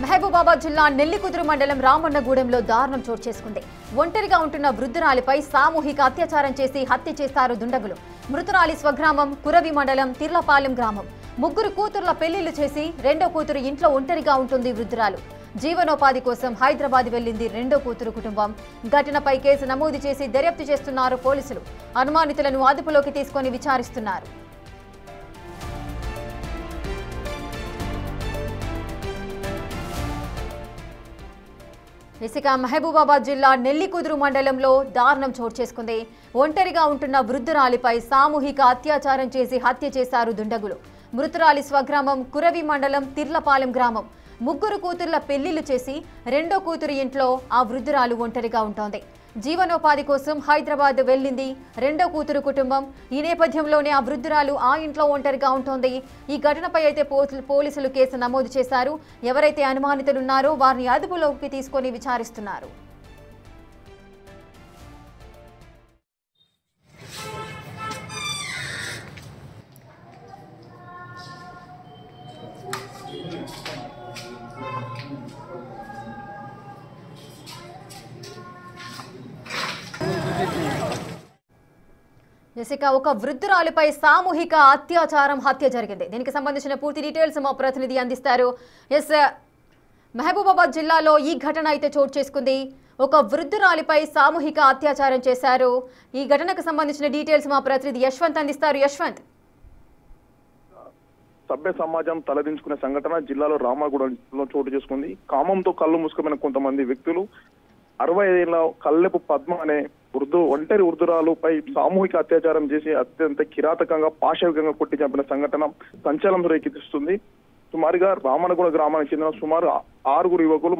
మహబూబాబాద్ జిల్లా నెల్లికుదురు మండలం రామన్నగూడెంలో దారుణం చోటు చేసుకుంది. ఒంటరిగా ఉంటున్న వృద్ధురాలిపై సామూహిక అత్యాచారం చేసి హత్య చేశారు దుండగులు. మృతురాలి స్వగ్రామం కురవి మండలం తిర్లపాలెం గ్రామం. ముగ్గురు కూతుర్ల పెళ్లిళ్లు చేసి రెండో కూతురు ఇంట్లో ఒంటరిగా ఉంటుంది వృద్ధురాలు. జీవనోపాధి కోసం హైదరాబాద్ వెళ్లింది రెండో కూతురు కుటుంబం. ఘటనపై కేసు నమోదు చేసి దర్యాప్తు చేస్తున్నారు పోలీసులు. అనుమానితులను అదుపులోకి తీసుకొని విచారిస్తున్నారు. ఇసుక మహబూబాబాద్ జిల్లా నెల్లికుదురు మండలంలో దారుణం చోటు చేసుకుంది. ఒంటరిగా ఉంటున్న వృద్ధురాలిపై సామూహిక అత్యాచారం చేసి హత్య చేశారు దుండగులు. మృతురాలి స్వగ్రామం కురవి మండలం తిర్లపాలెం గ్రామం. ముగ్గురు కూతుర్ల పెళ్లిళ్లు చేసి రెండో కూతురు ఇంట్లో ఆ వృద్ధురాలు ఒంటరిగా ఉంటోంది. జీవనోపాధి కోసం హైదరాబాద్ వెళ్లింది రెండో కూతురు కుటుంబం. ఈ నేపథ్యంలోనే ఆ వృద్ధురాలు ఆ ఇంట్లో ఒంటరిగా ఉంటోంది. ఈ ఘటనపై అయితే పోలీసులు కేసు నమోదు చేశారు. ఎవరైతే అనుమానితులున్నారో వారిని అదుపులోకి తీసుకొని విచారిస్తున్నారు. జెసికా, ఒక వృద్ధురాలిపై సామూహిక అత్యాచారం హత్య జరిగింది. దీనికి సంబంధించిన పూర్తి డీటెయిల్స్ మా ప్రతినిధి అందిస్తారు. మహబూబాబాద్ జిల్లాలో ఈ ఘటన అయితే చోటు చేసుకుంది. ఒక వృద్ధురాలిపై సామూహిక అత్యాచారం చేశారు. ఈ ఘటనకు సంబంధించిన డీటెయిల్స్ మా ప్రతినిధి యశ్వంత్ అందిస్తారు. యశ్వంత్, సభ్య సమాజం తలదించుకునే సంఘటన జిల్లాలో రామగూడెంలో చోటు చేసుకుంది. కామంతో కళ్ళు మూసుకుపోయిన కొంతమంది వ్యక్తులు 65 ఏళ్ల కల్లెపు పద్మ అనే ఒంటరి వృద్ధురాలుపై సామూహిక అత్యాచారం చేసి అత్యంత కిరాతకంగా పాశవికంగా కొట్టి చంపిన సంఘటన సంచలనం రేకెత్తిస్తుంది. సుమారుగా రామన్నగూడ గ్రామానికి చెందిన సుమారు 6 యువకులు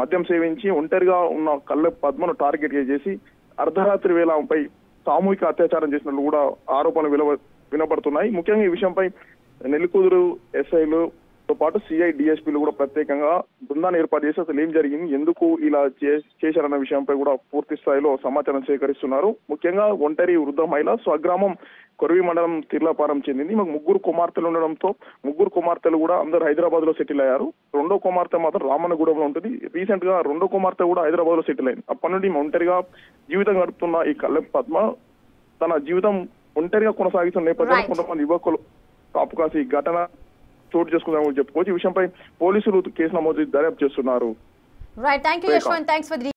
మద్యం సేవించి ఒంటరిగా ఉన్న కల్లెపు పద్మను టార్గెట్ చేసి అర్ధరాత్రి వేళ ఆమెపై సామూహిక అత్యాచారం చేసినట్లు కూడా ఆరోపణలు వినబడుతున్నాయి. ముఖ్యంగా ఈ విషయంపై నెల్లికుదురు ఎస్ఐలతో పాటు సిఐ డిఎస్పీలు కూడా ప్రత్యేకంగా బృందాన్ని ఏర్పాటు చేసి అసలు ఏం జరిగింది, ఎందుకు ఇలా చేశారన్న విషయంపై కూడా పూర్తి స్థాయిలో సమాచారం సేకరిస్తున్నారు. ముఖ్యంగా ఒంటరి వృద్ధ మహిళ స్వగ్రామం కొరవి మండలం తిర్లపాలెం చెందింది. మాకు 3 కుమార్తెలు ఉండడంతో 3 కుమార్తెలు కూడా అందరూ హైదరాబాద్ లో సెటిల్ అయ్యారు. రెండో కుమార్తె మాత్రం రామన్నగూడెంలో ఉంటుంది. రీసెంట్ గా రెండో కుమార్తె కూడా హైదరాబాద్ లో సెటిల్ అయింది. అప్పటి నుండి ఒంటరిగా జీవితం గడుపుతున్న ఈ కల్లెపు పద్మ తన జీవితం ఒంటరిగా కొనసాగుతున్న నేపథ్యంలో కొంతమంది యువకులు కాపు కాసి ఘటన చోటు చేసుకుందామని చెప్పుకోవచ్చు. ఈ విషయంపై పోలీసులు కేసు నమోదు దర్యాప్తు చేస్తున్నారు. Right, thank you Yashwant, thanks for